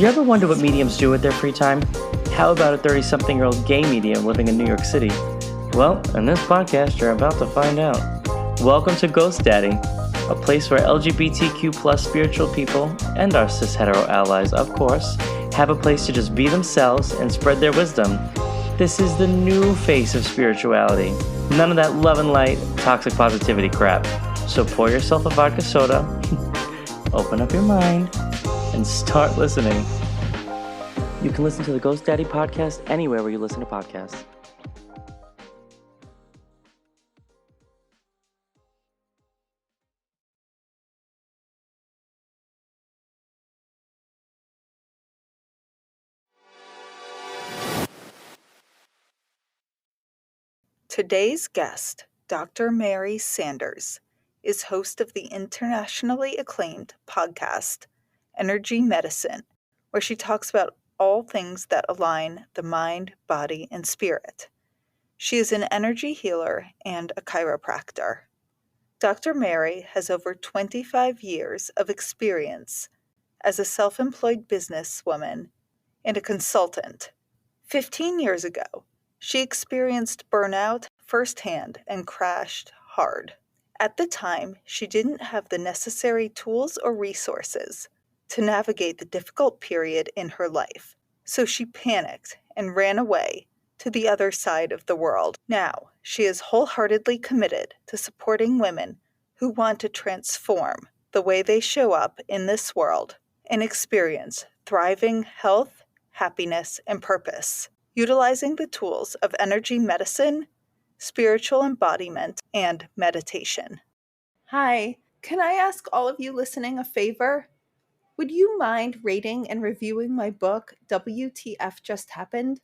You ever wonder what mediums do with their free time? How about a 30-something-year-old gay medium living in New York City? Well, in this podcast, you're about to find out. Welcome to Ghost Daddy, a place where LGBTQ plus spiritual people, and our cis-hetero allies, of course, have a place to just be themselves and spread their wisdom. This is the new face of spirituality. None of that love and light, toxic positivity crap. So pour yourself a vodka soda, open up your mind, and start listening. You can listen to the Ghost Daddy podcast anywhere where you listen to podcasts. Today's guest, Dr. Mary Sanders, is host of the internationally acclaimed podcast, Energy Medicine, where she talks about all things that align the mind, body, and spirit. She is an energy healer and a chiropractor. Dr. Mary has over 25 years of experience as a self-employed businesswoman and a consultant. 15 years ago, she experienced burnout firsthand and crashed hard. At the time, she didn't have the necessary tools or resources to navigate the difficult period in her life, so she panicked and ran away to the other side of the world. Now, she is wholeheartedly committed to supporting women who want to transform the way they show up in this world and experience thriving health, happiness, and purpose, utilizing the tools of energy medicine, spiritual embodiment, and meditation. Hi, can I ask all of you listening a favor? Would you mind rating and reviewing my book, WTF Just Happened?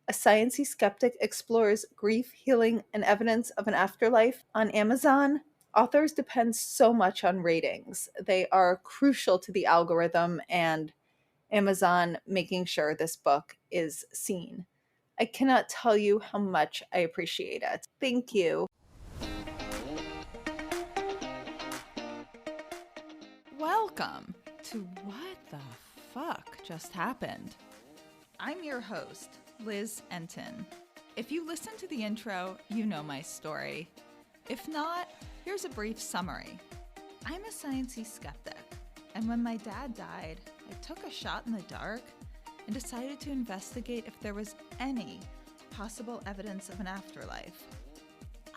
A Sciencey-Skeptic Explores Grief, Healing, and Evidence of an Afterlife on Amazon? Authors depend so much on ratings. They are crucial to the algorithm and Amazon making sure this book is seen. I cannot tell you how much I appreciate it. Thank you. Welcome to What the Fuck Just Happened. I'm your host, Liz Enton. If you listen to the intro, you know my story. If not, here's a brief summary. I'm a sciencey-skeptic, and when my dad died, I took a shot in the dark and decided to investigate if there was any possible evidence of an afterlife.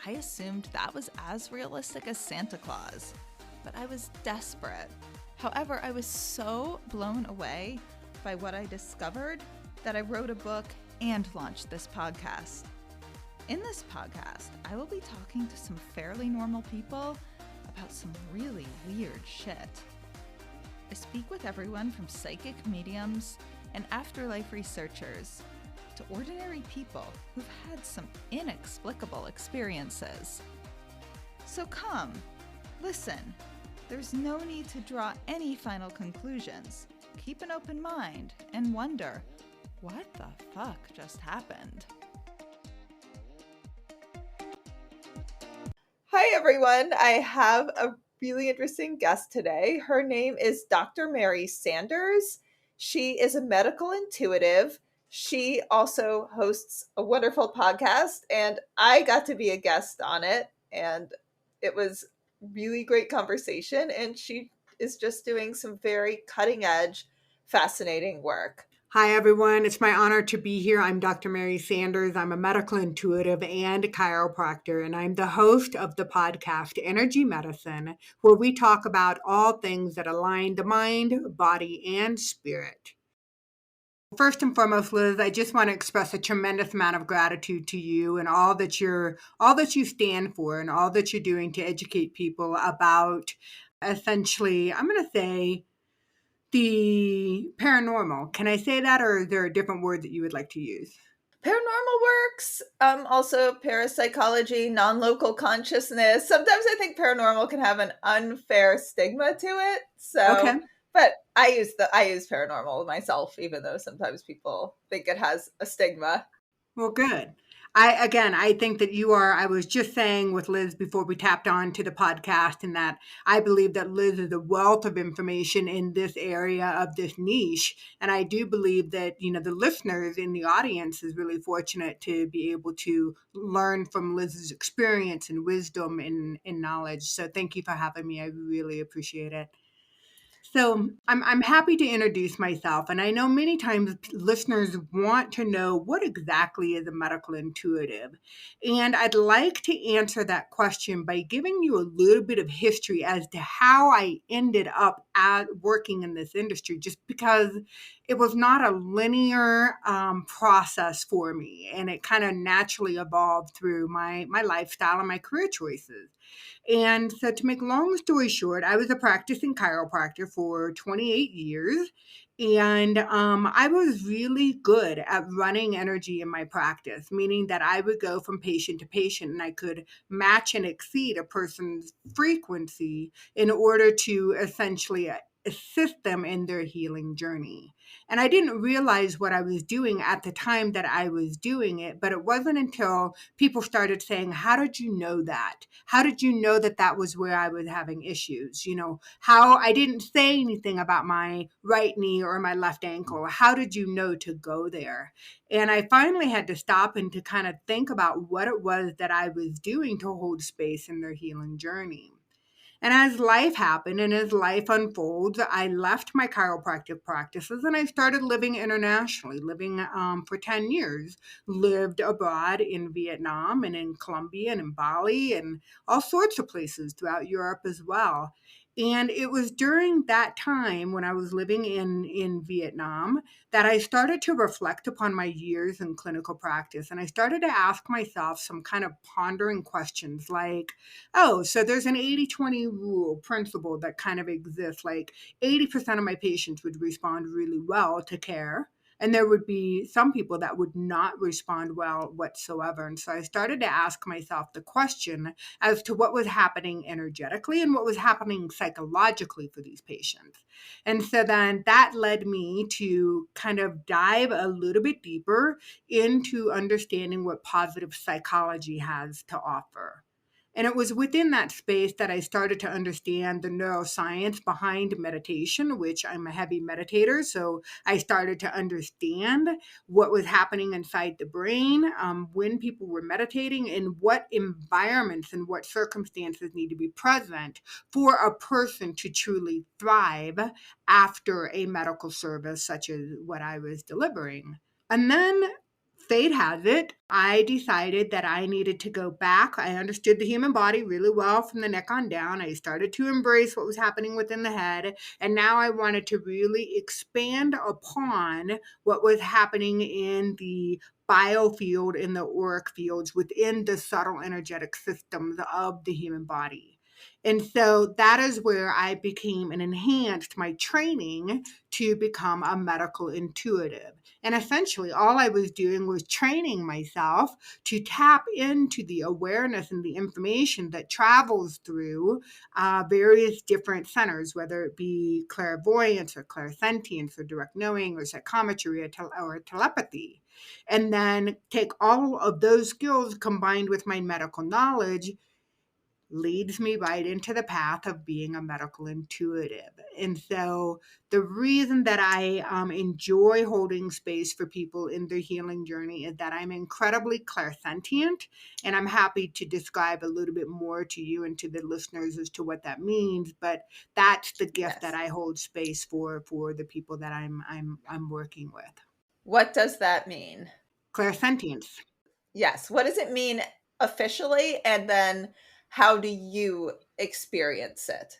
I assumed that was as realistic as Santa Claus, but I was desperate. However, I was so blown away by what I discovered that I wrote a book and launched this podcast. In this podcast, I will be talking to some fairly normal people about some really weird shit. I speak with everyone from psychic mediums and afterlife researchers to ordinary people who've had some inexplicable experiences. So come, listen. There's no need to draw any final conclusions. Keep an open mind and wonder, what the fuck just happened? Hi, everyone. I have a really interesting guest today. Her name is Dr. Mary Sanders. She is a medical intuitive. She also hosts a wonderful podcast, and I got to be a guest on it, and it was really great conversation, and she is just doing some very cutting edge, fascinating work. Hi, everyone. It's my honor to be here. I'm Dr. Mary Sanders. I'm a medical intuitive and a chiropractor, and I'm the host of the podcast Energy Medicine, where we talk about all things that align the mind, body, and spirit. First and foremost, Liz, I just want to express a tremendous amount of gratitude to you and all that you stand for and all that you're doing to educate people about essentially, I'm going to say, the paranormal. Can I say that, or is there a different word that you would like to use? Paranormal works, also parapsychology, non-local consciousness. Sometimes I think paranormal can have an unfair stigma to it. So, Okay. But I use paranormal myself, even though sometimes people think it has a stigma. Well, good. I think that I was just saying with Liz before we tapped on to the podcast, and that I believe that Liz is a wealth of information in this area of this niche. And I do believe that, the listeners in the audience is really fortunate to be able to learn from Liz's experience and wisdom and knowledge. So thank you for having me. I really appreciate it. So I'm happy to introduce myself, and I know many times listeners want to know what exactly is a medical intuitive, and I'd like to answer that question by giving you a little bit of history as to how I ended up working in this industry, just because it was not a linear process for me, and it kind of naturally evolved through my lifestyle and my career choices. And so, to make long story short, I was a practicing chiropractor for 28 years. And I was really good at running energy in my practice, meaning that I would go from patient to patient and I could match and exceed a person's frequency in order to essentially assist them in their healing journey. And I didn't realize what I was doing at the time that I was doing it, but it wasn't until people started saying, "How did you know that? How did you know that that was where I was having issues? How I didn't say anything about my right knee or my left ankle. How did you know to go there?" And I finally had to stop and to kind of think about what it was that I was doing to hold space in their healing journey. And as life happened and as life unfolds, I left my chiropractic practices and I started living internationally, living for 10 years. Lived abroad in Vietnam and in Colombia and in Bali and all sorts of places throughout Europe as well. And it was during that time when I was living in Vietnam that I started to reflect upon my years in clinical practice. And I started to ask myself some kind of pondering questions like, oh, so there's an 80-20 rule principle that kind of exists. Like 80% of my patients would respond really well to care. And there would be some people that would not respond well whatsoever. And so I started to ask myself the question as to what was happening energetically and what was happening psychologically for these patients. And so then that led me to kind of dive a little bit deeper into understanding what positive psychology has to offer. And it was within that space that I started to understand the neuroscience behind meditation, which I'm a heavy meditator. So I started to understand what was happening inside the brain when people were meditating and what environments and what circumstances need to be present for a person to truly thrive after a medical service such as what I was delivering. And then fate has it, I decided that I needed to go back. I understood the human body really well from the neck on down. I started to embrace what was happening within the head. And now I wanted to really expand upon what was happening in the biofield, in the auric fields, within the subtle energetic systems of the human body. And so that is where I became and enhanced my training to become a medical intuitive. And essentially, all I was doing was training myself to tap into the awareness and the information that travels through various different centers, whether it be clairvoyance or clairsentience or direct knowing or psychometry or telepathy. And then take all of those skills combined with my medical knowledge leads me right into the path of being a medical intuitive. And so the reason that I enjoy holding space for people in their healing journey is that I'm incredibly clairsentient, and I'm happy to describe a little bit more to you and to the listeners as to what that means. But that's the gift that I hold space for the people that I'm working with. What does that mean? Clairsentience. Yes. What does it mean officially? And then how do you experience it?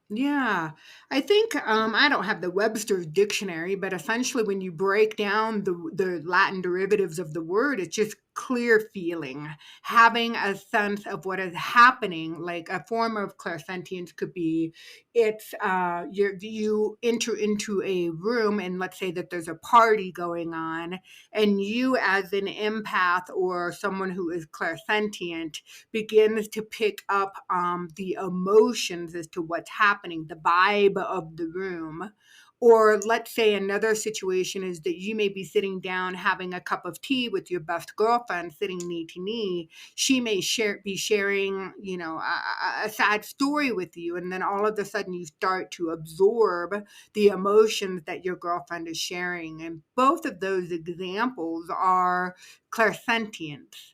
Yeah, I think I don't have the Webster's dictionary, but essentially, when you break down the Latin derivatives of the word, it's just clear feeling, having a sense of what is happening. Like a form of clairsentience could be, it's you enter into a room, and let's say that there's a party going on, and you, as an empath or someone who is clairsentient, begins to pick up the emotions as to what's happening, the vibe of the room, Or let's say another situation is that you may be sitting down having a cup of tea with your best girlfriend, sitting knee to knee. She may be sharing, a sad story with you. And then all of a sudden you start to absorb the emotions that your girlfriend is sharing. And both of those examples are clairsentience.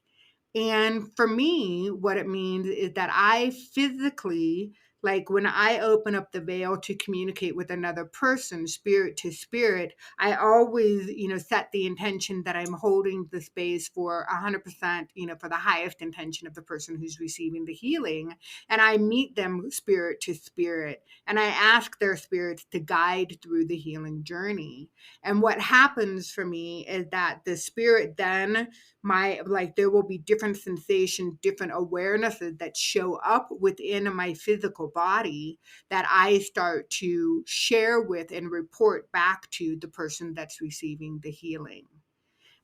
And for me, what it means is that I physically, like when I open up the veil to communicate with another person, spirit to spirit, I always, set the intention that I'm holding the space for 100%, for the highest intention of the person who's receiving the healing. And I meet them spirit to spirit, and I ask their spirits to guide through the healing journey. And what happens for me is that the spirit then there will be different sensations, different awarenesses that show up within my physical body that I start to share with and report back to the person that's receiving the healing.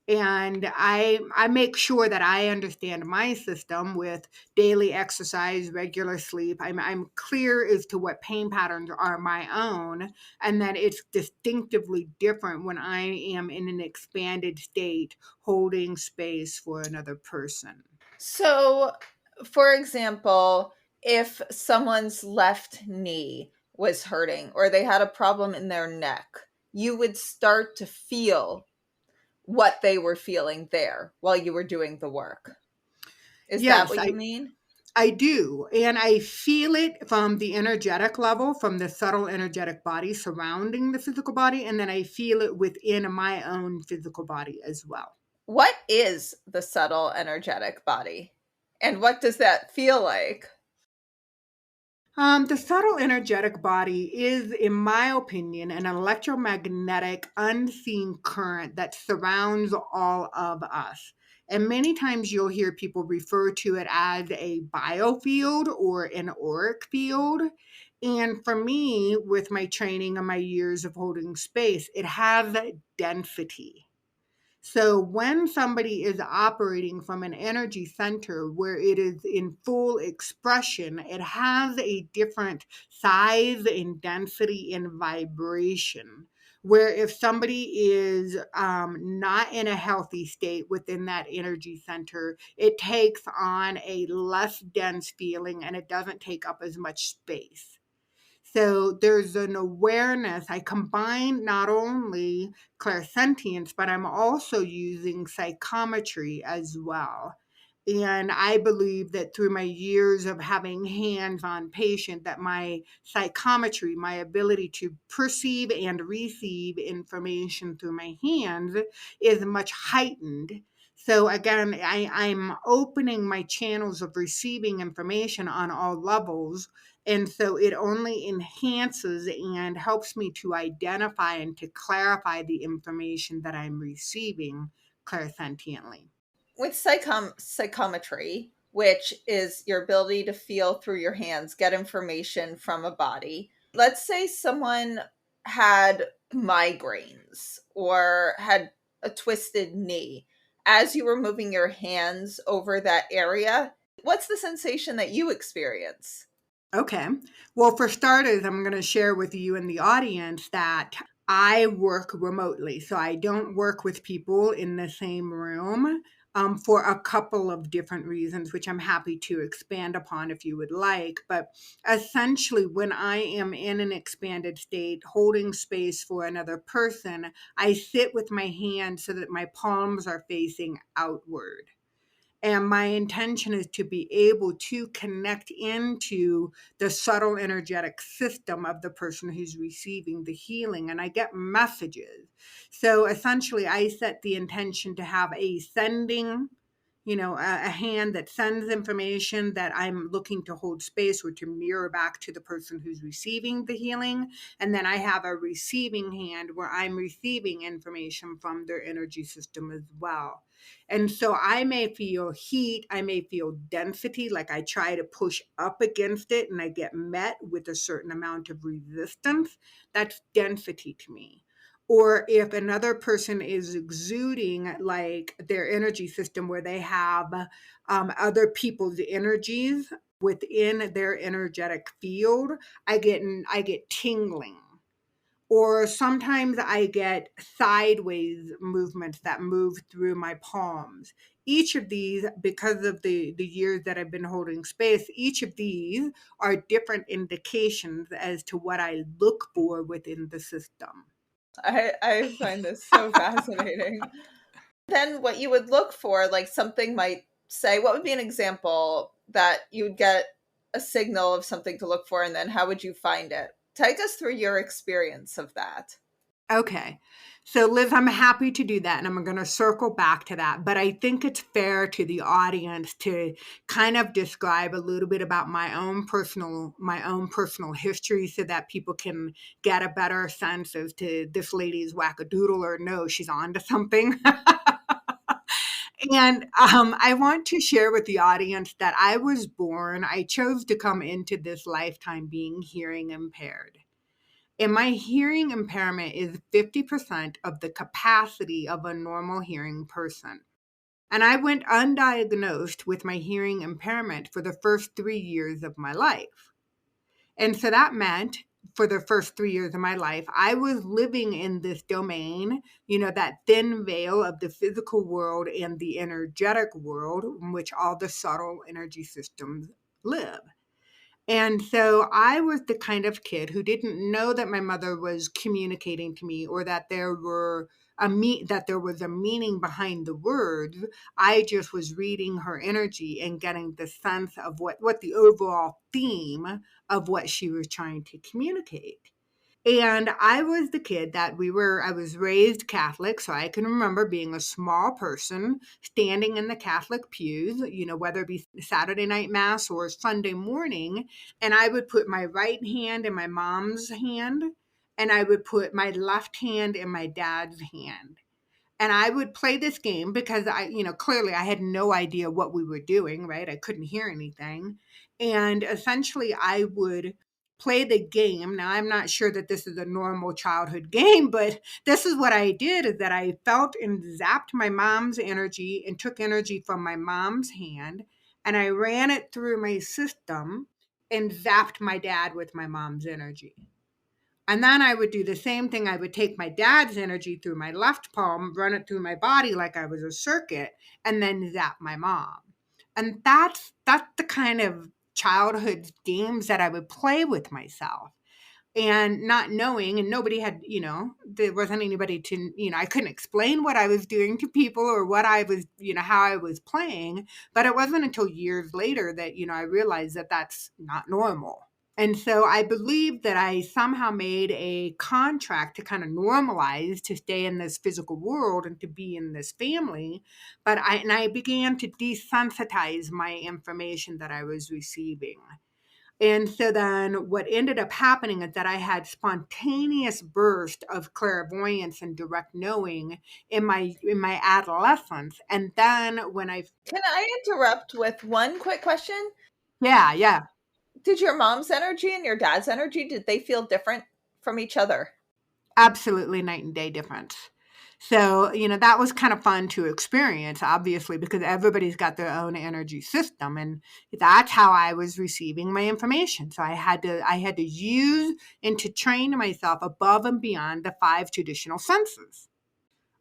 And I make sure that I understand my system with daily exercise, regular sleep. I'm clear as to what pain patterns are my own, and that it's distinctively different when I am in an expanded state, holding space for another person. So, for example, if someone's left knee was hurting or they had a problem in their neck, you would start to feel what they were feeling there while you were doing the work. Is that Yes, what you mean? I do. And I feel it from the energetic level, from the subtle energetic body surrounding the physical body. And then I feel it within my own physical body as well. What is the subtle energetic body? And what does that feel like? The subtle energetic body is, in my opinion, an electromagnetic unseen current that surrounds all of us. And many times you'll hear people refer to it as a biofield or an auric field. And for me, with my training and my years of holding space, it has density. So when somebody is operating from an energy center where it is in full expression, it has a different size and density and vibration. Where if somebody is not in a healthy state within that energy center, it takes on a less dense feeling and it doesn't take up as much space. So there's an awareness. I combine not only clairsentience, but I'm also using psychometry as well. And I believe that through my years of having hands-on patient, that my psychometry, my ability to perceive and receive information through my hands is much heightened. So again, I'm opening my channels of receiving information on all levels, and so it only enhances and helps me to identify and to clarify the information that I'm receiving clairsentiently. With psychometry, which is your ability to feel through your hands, get information from a body. Let's say someone had migraines or had a twisted knee. As you were moving your hands over that area, what's the sensation that you experience? Okay. Well, for starters, I'm going to share with you and the audience that I work remotely. So I don't work with people in the same room for a couple of different reasons, which I'm happy to expand upon if you would like. But essentially, when I am in an expanded state, holding space for another person, I sit with my hands so that my palms are facing outward. And my intention is to be able to connect into the subtle energetic system of the person who's receiving the healing. And I get messages. So essentially, I set the intention to have a sending, a hand that sends information that I'm looking to hold space or to mirror back to the person who's receiving the healing. And then I have a receiving hand where I'm receiving information from their energy system as well. And so I may feel heat, I may feel density, like I try to push up against it and I get met with a certain amount of resistance. That's density to me. Or if another person is exuding like their energy system where they have other people's energies within their energetic field, I get tingling. or sometimes I get sideways movements that move through my palms. Each of these, because of the years that I've been holding space, each of these are different indications as to what I look for within the system. I find this so fascinating. Then what you would look for, like something might say, what would be an example that you would get a signal of something to look for, and then how would you find it? Take us through your experience of that. Okay. So, Liz, I'm happy to do that, and I'm going to circle back to that. But I think it's fair to the audience to kind of describe a little bit about my own personal history, so that people can get a better sense as to this lady's wackadoodle or no, she's on to something. And I want to share with the audience that I chose to come into this lifetime being hearing impaired. And my hearing impairment is 50% of the capacity of a normal hearing person. And I went undiagnosed with my hearing impairment for the first 3 years of my life. And so that meant for the first 3 years of my life, I was living in this domain, that thin veil of the physical world and the energetic world in which all the subtle energy systems live. And so I was the kind of kid who didn't know that my mother was communicating to me, or that that there was a meaning behind the words. I just was reading her energy and getting the sense of what the overall theme of what she was trying to communicate. And I was the kid I was raised Catholic, so I can remember being a small person standing in the Catholic pews, whether it be Saturday night mass or Sunday morning. And I would put my right hand in my mom's hand, and I would put my left hand in my dad's hand. And I would play this game because clearly I had no idea what we were doing, right? I couldn't hear anything. And essentially I would play the game. Now, I'm not sure that this is a normal childhood game, but this is what I did, is that I felt and zapped my mom's energy and took energy from my mom's hand, and I ran it through my system and zapped my dad with my mom's energy. And then I would do the same thing. I would take my dad's energy through my left palm, run it through my body like I was a circuit, and then zap my mom. And that's the kind of childhood games that I would play with myself. And not knowing, and nobody had, there wasn't anybody to, I couldn't explain what I was doing to people, or what I was, how I was playing. But it wasn't until years later that, I realized that that's not normal. And so I believe that I somehow made a contract to kind of normalize to stay in this physical world and to be in this family. But I began to desensitize my information that I was receiving. And so then what ended up happening is that I had spontaneous burst of clairvoyance and direct knowing in my adolescence. And then when I Can I interrupt with one quick question? yeah. Did your mom's energy and your dad's energy, did they feel different from each other? Absolutely night and day difference. So, that was kind of fun to experience, obviously, because everybody's got their own energy system. And that's how I was receiving my information. So I had to use and to train myself above and beyond the 5 traditional senses.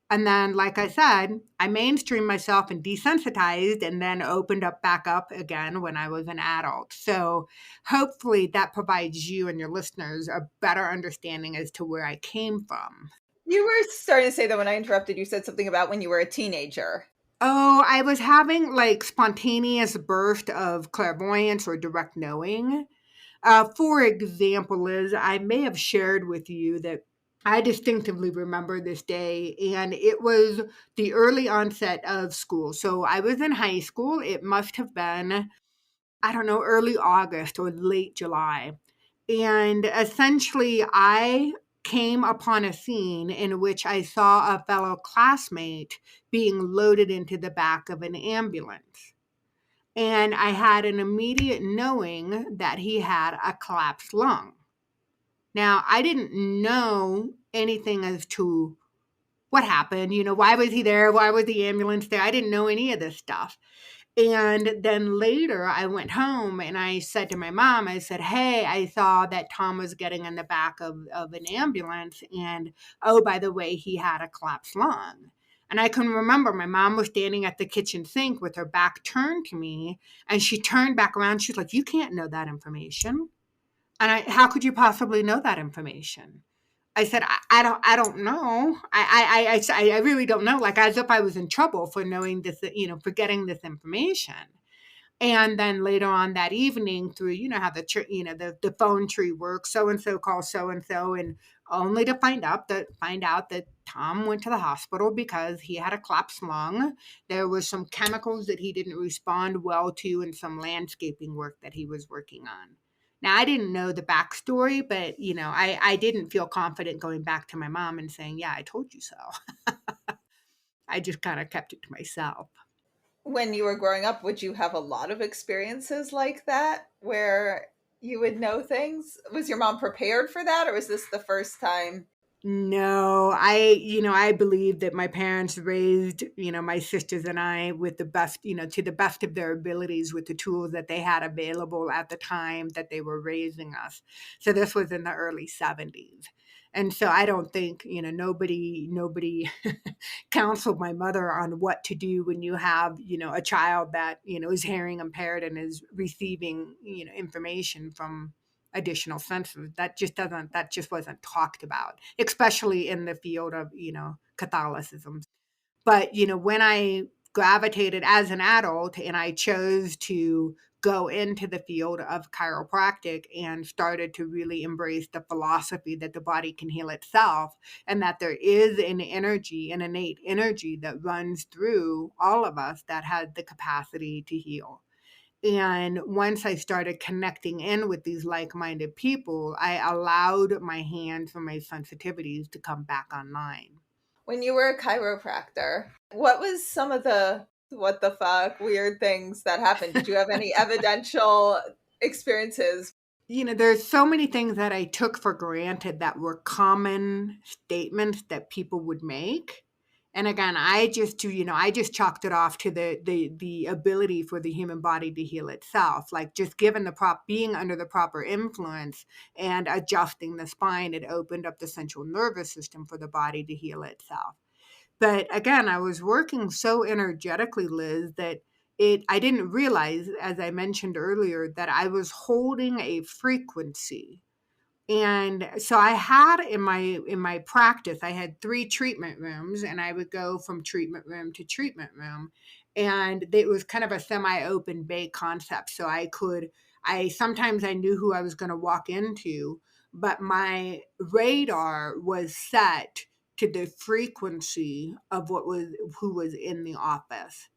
And then, like I said, I mainstreamed myself and desensitized, and then opened up back up again when I was an adult. So hopefully that provides you and your listeners a better understanding as to where I came from. You were starting to say that when I interrupted, you said something about when you were a teenager. Oh, I was having like spontaneous burst of clairvoyance or direct knowing. For example, Liz, I may have shared with you that I distinctively remember this day, and it was the early onset of school. So I was in high school. It must have been, I don't know, early August or late July. And essentially, I came upon a scene in which I saw a fellow classmate being loaded into the back of an ambulance. And I had an immediate knowing that he had a collapsed lung. Now, I didn't know anything as to what happened. Why was he there? Why was the ambulance there? I didn't know any of this stuff. And then later I went home and I said to my mom, I said, hey, I saw that Tom was getting in the back of an ambulance. And oh, by the way, he had a collapsed lung. And I can remember my mom was standing at the kitchen sink with her back turned to me. And she turned back around. She's like, you can't know that information. And how could you possibly know that information? I said, I don't know. I really don't know. Like as if I was in trouble for knowing this, for getting this information. And then later on that evening, through how the phone tree works, so and so calls so and only to find out that Tom went to the hospital because he had a collapsed lung. There was some chemicals that he didn't respond well to, and some landscaping work that he was working on. Now, I didn't know the backstory, but I didn't feel confident going back to my mom and saying, "Yeah, I told you so." I just kind of kept it to myself. When you were growing up, would you have a lot of experiences like that where you would know things? Was your mom prepared for that, or was this the first time? No, I believe that my parents raised, my sisters and I with the best, to the best of their abilities with the tools that they had available at the time that they were raising us. So this was in the early 70s. And so I don't think, nobody counseled my mother on what to do when you have, a child that, is hearing impaired and is receiving, information from additional senses. That just wasn't talked about, especially in the field of, Catholicism. But, when I gravitated as an adult and I chose to go into the field of chiropractic and started to really embrace the philosophy that the body can heal itself and that there is an innate energy that runs through all of us that has the capacity to heal. And once I started connecting in with these like-minded people, I allowed my hands and my sensitivities to come back online. When you were a chiropractor, what was some of the what the fuck weird things that happened? Did you have any evidential experiences? There's so many things that I took for granted that were common statements that people would make. And again, I just chalked it off to the ability for the human body to heal itself. Like just given being under the proper influence and adjusting the spine, it opened up the central nervous system for the body to heal itself. But again, I was working so energetically, Liz, that I didn't realize, as I mentioned earlier, that I was holding a frequency. And so I had in my practice, I had 3 treatment rooms, and I would go from treatment room to treatment room. And it was kind of a semi-open bay concept. So sometimes I knew who I was going to walk into, but my radar was set to the frequency of who was in the office.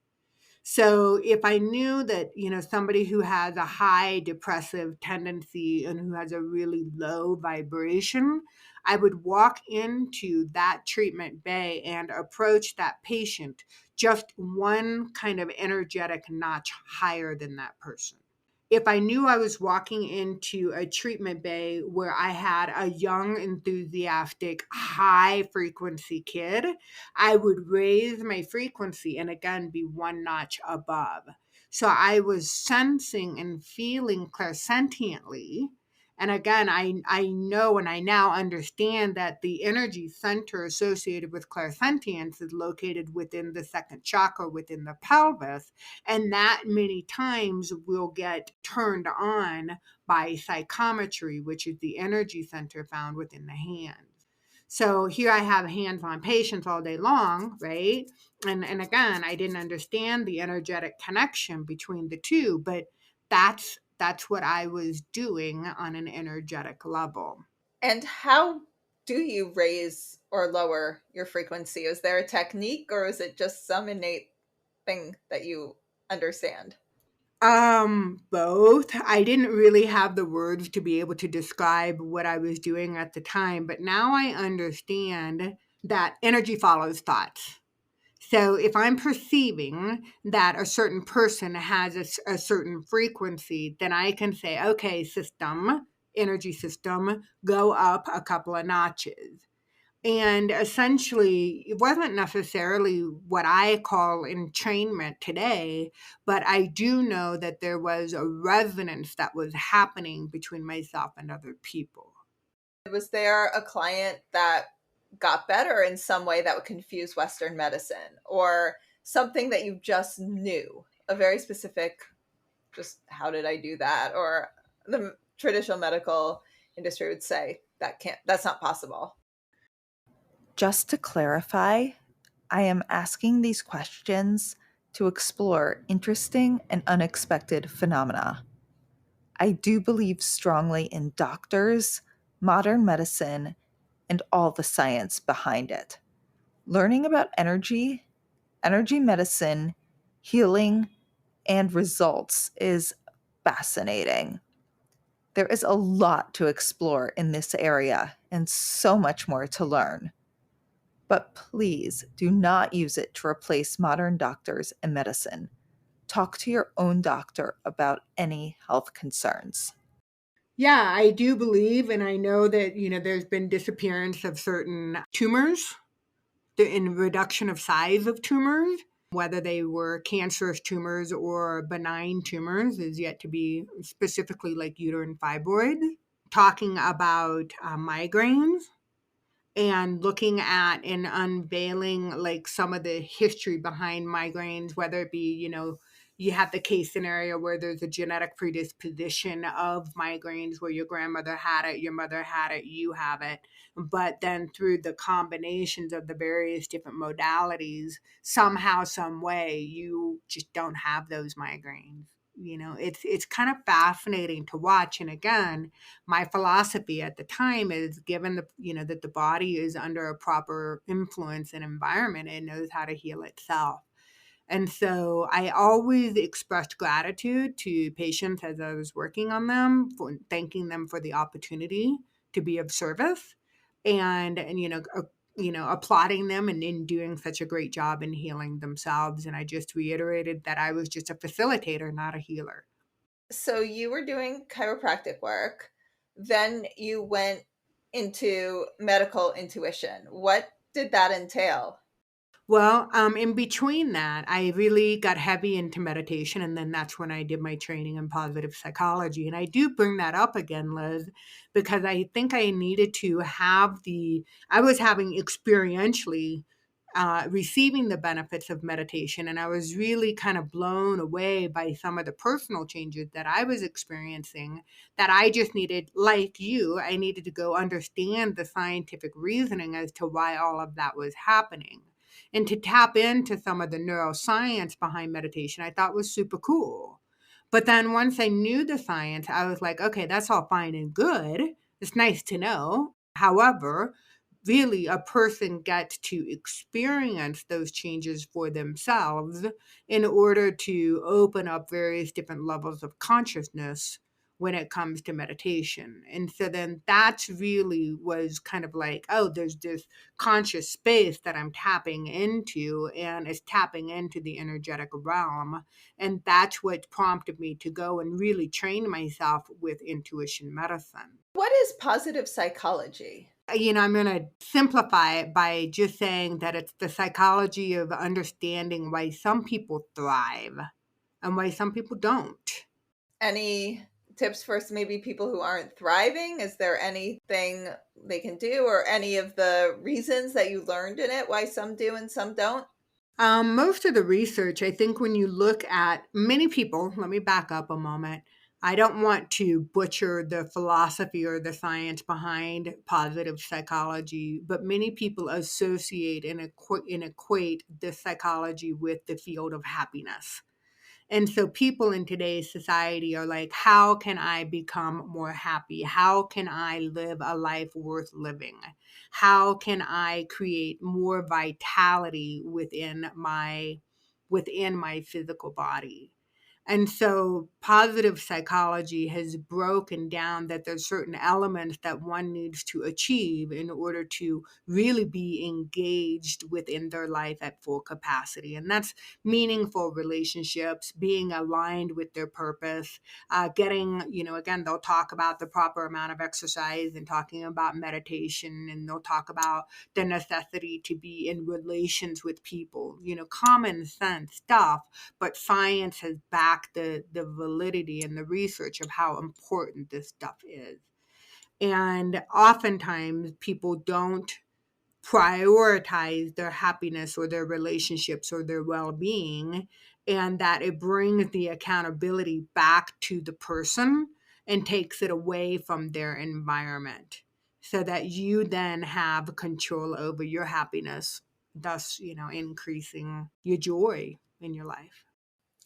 So if I knew that, somebody who has a high depressive tendency and who has a really low vibration, I would walk into that treatment bay and approach that patient just one kind of energetic notch higher than that person. If I knew I was walking into a treatment bay where I had a young, enthusiastic, high frequency kid, I would raise my frequency and again be one notch above. So I was sensing and feeling clairsentiently. And again, I know and I now understand that the energy center associated with clairsentience is located within the second chakra, within the pelvis. And that many times will get turned on by psychometry, which is the energy center found within the hands. So here I have hands-on patients all day long, right? And again, I didn't understand the energetic connection between the two, but that's what I was doing on an energetic level. And how do you raise or lower your frequency? Is there a technique, or is it just some innate thing that you understand? Both. I didn't really have the words to be able to describe what I was doing at the time, but now I understand that energy follows thoughts. So if I'm perceiving that a certain person has a certain frequency, then I can say, okay, energy system, go up a couple of notches. And essentially, it wasn't necessarily what I call entrainment today, but I do know that there was a resonance that was happening between myself and other people. Was there a client that got better in some way that would confuse Western medicine, or something that you just knew, a very specific, just how did I do that? Or the traditional medical industry would say that's not possible. Just to clarify, I am asking these questions to explore interesting and unexpected phenomena. I do believe strongly in doctors, modern medicine, and all the science behind it. Learning about energy medicine, healing, and results is fascinating. There is a lot to explore in this area and so much more to learn. But please do not use it to replace modern doctors and medicine. Talk to your own doctor about any health concerns. Yeah, I do believe, and I know that, there's been disappearance of certain tumors, in reduction of size of tumors, whether they were cancerous tumors or benign tumors is yet to be specifically like uterine fibroid. Talking about migraines and looking at and unveiling like some of the history behind migraines, whether it be, you have the case scenario where there's a genetic predisposition of migraines where your grandmother had it, your mother had it, you have it. But then through the combinations of the various different modalities, somehow, some way, you just don't have those migraines. It's kind of fascinating to watch. And again, my philosophy at the time is given that the body is under a proper influence and environment, it knows how to heal itself. And so I always expressed gratitude to patients as I was working on them, for thanking them for the opportunity to be of service, and applauding them and in doing such a great job in healing themselves. And I just reiterated that I was just a facilitator, not a healer. So you were doing chiropractic work, then you went into medical intuition. What did that entail? Well, in between that, I really got heavy into meditation, and then that's when I did my training in positive psychology. And I do bring that up again, Liz, because I think I needed to I was having experientially receiving the benefits of meditation, and I was really kind of blown away by some of the personal changes that I was experiencing. That I just needed, like you, I needed to go understand the scientific reasoning as to why all of that was happening and to tap into some of the neuroscience behind meditation, I thought was super cool. But then once I knew the science, I was like, okay, that's all fine and good. It's nice to know. However, really a person gets to experience those changes for themselves in order to open up various different levels of consciousness when it comes to meditation. And so then that's really was kind of like, oh, there's this conscious space that I'm tapping into, and it's tapping into the energetic realm. And that's what prompted me to go and really train myself with intuition medicine. What is positive psychology? I'm going to simplify it by just saying that it's the psychology of understanding why some people thrive and why some people don't. Any tips for maybe people who aren't thriving? Is there anything they can do, or any of the reasons that you learned in it why some do and some don't? Most of the research, I think when you look at many people, let me back up a moment. I don't want to butcher the philosophy or the science behind positive psychology, but many people associate and equate this psychology with the field of happiness. And so people in today's society are like, how can I become more happy? How can I live a life worth living? How can I create more vitality within my physical body? And so positive psychology has broken down that there's certain elements that one needs to achieve in order to really be engaged within their life at full capacity. And that's meaningful relationships, being aligned with their purpose, getting, again, they'll talk about the proper amount of exercise and talking about meditation, and they'll talk about the necessity to be in relations with people, common sense stuff, but science has backed the validity and the research of how important this stuff is. And oftentimes people don't prioritize their happiness or their relationships or their well-being, and that it brings the accountability back to the person and takes it away from their environment, so that you then have control over your happiness, thus, increasing your joy in your life.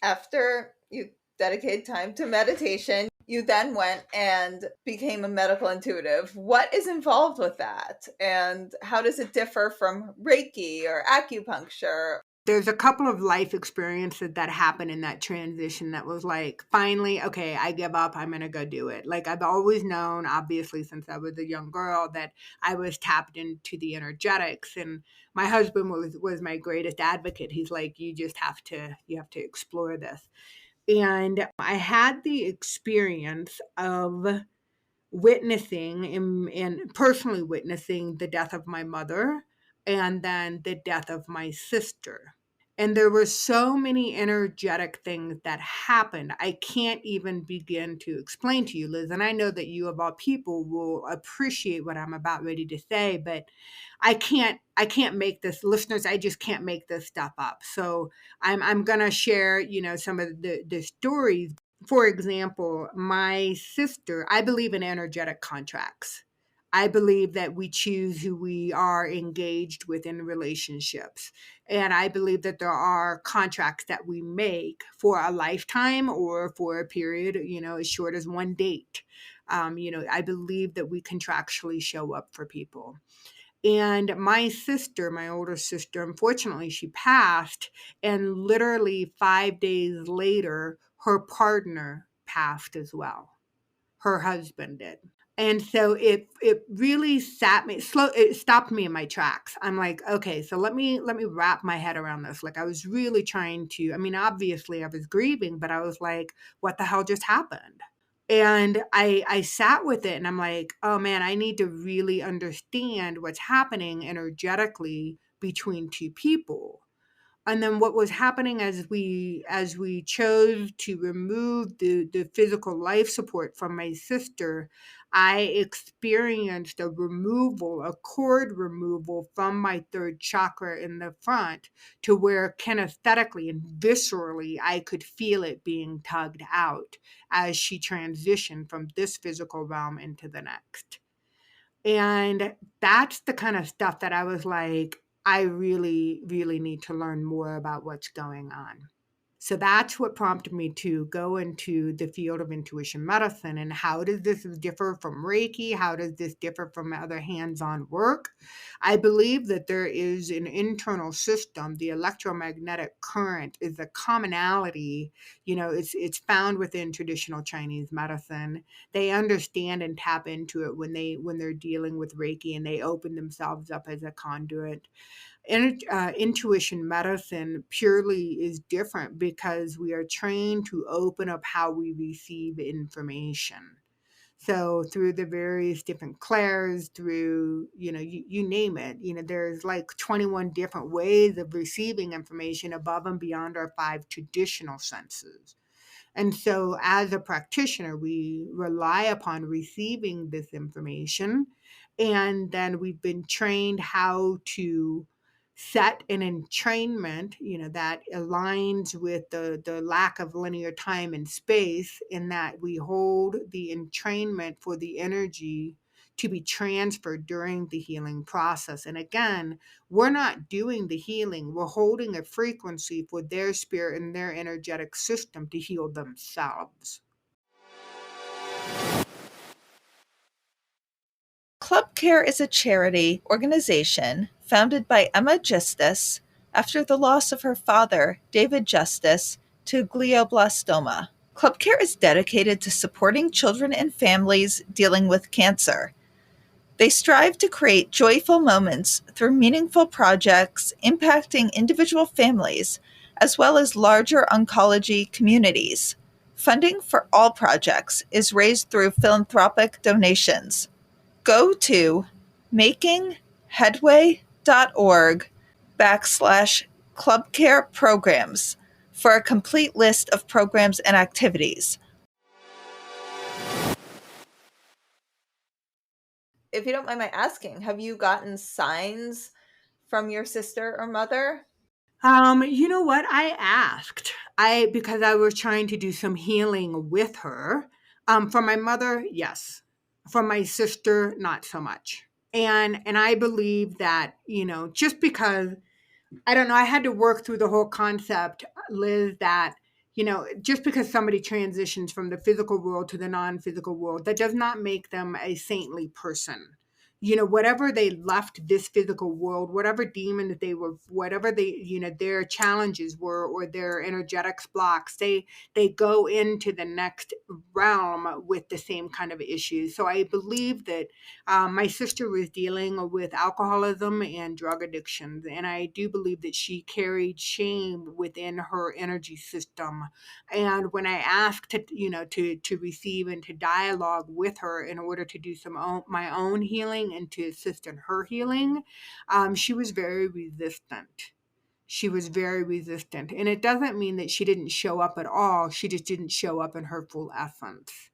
After you dedicated time to meditation, you then went and became a medical intuitive. What is involved with that? And how does it differ from Reiki or acupuncture? There's a couple of life experiences that happened in that transition that was like, finally, okay, I give up. I'm going to go do it. Like, I've always known, obviously, since I was a young girl, that I was tapped into the energetics. And my husband was my greatest advocate. He's like, you have to explore this. And I had the experience of witnessing and personally witnessing the death of my mother and then the death of my sister. And there were so many energetic things that happened. I can't even begin to explain to you, Liz. And I know that you, of all people, will appreciate what I'm about ready to say, but I can't make this, listeners, I just can't make this stuff up. So I'm gonna share, some of the stories. For example, my sister, I believe in energetic contracts. I believe that we choose who we are engaged with in relationships. And I believe that there are contracts that we make for a lifetime or for a period, as short as one date. I believe that we contractually show up for people. And my sister, my older sister, unfortunately, she passed. And literally 5 days later, her partner passed as well. Her husband did. And so it really it stopped me in my tracks. I'm like, okay, so let me wrap my head around this. Like, I was really trying to, obviously I was grieving, but I was like, what the hell just happened? And I sat with it and I'm like, oh man, I need to really understand what's happening energetically between two people. And then what was happening as we chose to remove the physical life support from my sister, I experienced a cord removal from my third chakra in the front, to where kinesthetically and viscerally I could feel it being tugged out as she transitioned from this physical realm into the next. And that's the kind of stuff that I was like, I really, really need to learn more about what's going on. So that's what prompted me to go into the field of intuition medicine. And how does this differ from Reiki? How does this differ from other hands-on work? I believe that there is an internal system. The electromagnetic current is a commonality. It's found within traditional Chinese medicine. They understand and tap into it when they're dealing with Reiki, and they open themselves up as a conduit. Intuition medicine purely is different because we are trained to open up how we receive information. So through the various different clairs, through, you name it, there's like 21 different ways of receiving information above and beyond our 5 traditional senses. And so as a practitioner, we rely upon receiving this information. And then we've been trained how to set an entrainment, that aligns with the lack of linear time and space, in that we hold the entrainment for the energy to be transferred during the healing process. And again, we're not doing the healing. We're holding a frequency for their spirit and their energetic system to heal themselves. Club Care is a charity organization founded by Emma Justice after the loss of her father, David Justice, to glioblastoma. Club Care is dedicated to supporting children and families dealing with cancer. They strive to create joyful moments through meaningful projects impacting individual families as well as larger oncology communities. Funding for all projects is raised through philanthropic donations. Go to makingheadway.org/clubcare programs for a complete list of programs and activities. If you don't mind my asking, have you gotten signs from your sister or mother? You know what? I asked. Because I was trying to do some healing with her. From my mother, yes. From my sister, not so much. And I believe that, just because I don't know, I had to work through the whole concept, Liz, that, just because somebody transitions from the physical world to the non-physical world, that does not make them a saintly person. Whatever they left this physical world, whatever demons they were, whatever their challenges were, or their energetics blocks, they go into the next realm with the same kind of issues. So I believe that my sister was dealing with alcoholism and drug addictions, and I do believe that she carried shame within her energy system. And when I asked to receive and to dialogue with her in order to do my own healing and to assist in her healing, she was very resistant. She was very resistant. And it doesn't mean that she didn't show up at all. She just didn't show up in her full essence.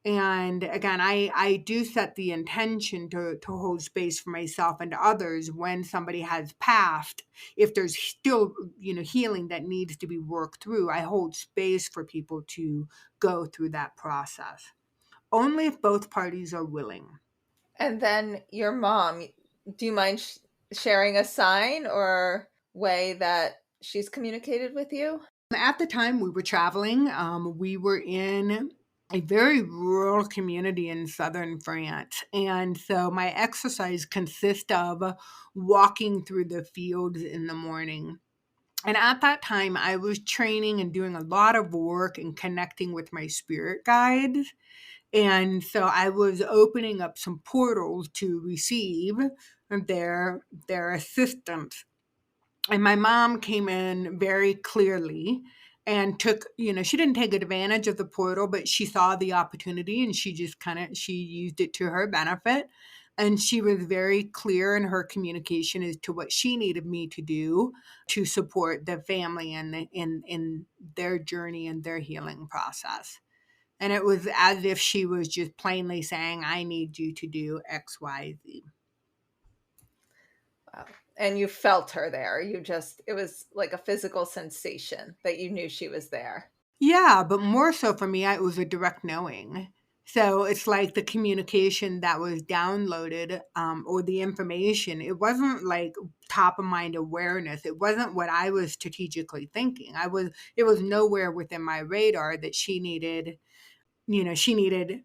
And again, I do set the intention to hold space for myself and others when somebody has passed. If there's still, healing that needs to be worked through, I hold space for people to go through that process. Only if both parties are willing. And then your mom, do you mind sharing a sign or way that she's communicated with you? At the time we were traveling, we were in a very rural community in southern France. And so my exercise consists of walking through the fields in the morning. And at that time, I was training and doing a lot of work and connecting with my spirit guides. And so I was opening up some portals to receive their assistance. And my mom came in very clearly and she didn't take advantage of the portal, but she saw the opportunity and she just she used it to her benefit. And she was very clear in her communication as to what she needed me to do to support the family in their journey and their healing process. And it was as if she was just plainly saying, I need you to do X, Y, Z. Wow. And you felt her there. It was like a physical sensation that you knew she was there. Yeah, but more so for me, it was a direct knowing. So it's like the communication that was downloaded, or the information. It wasn't like top of mind awareness. It wasn't what I was strategically thinking. It was nowhere within my radar that she needed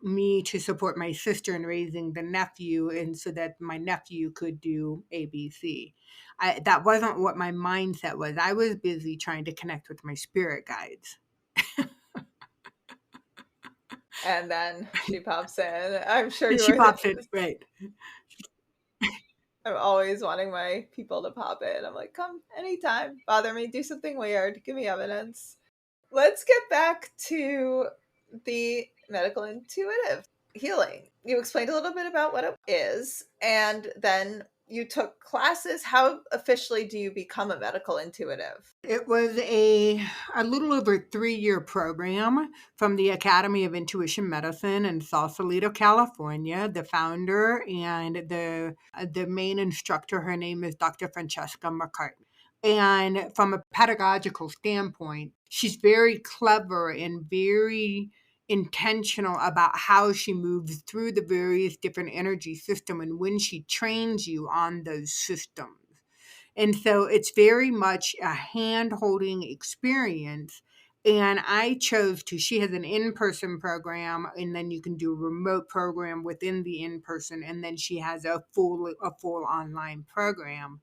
me to support my sister in raising the nephew, and so that my nephew could do ABC. That wasn't what my mindset was. I was busy trying to connect with my spirit guides. And then she pops in. I'm sure She pops in, right. I'm always wanting my people to pop in. I'm like, come anytime, bother me, do something weird, give me evidence. Let's get back to the medical intuitive healing. You explained a little bit about what it is, and then you took classes. How officially do you become a medical intuitive? It was a little over 3-year program from the Academy of Intuition Medicine in Sausalito, California. The founder and the main instructor, her name is Dr. Francesca McCartney. And from a pedagogical standpoint, she's very clever and very intentional about how she moves through the various different energy system and when she trains you on those systems. And so it's very much a hand holding experience. And I chose she has an in person program, and then you can do a remote program within the in person. And then she has a full online program.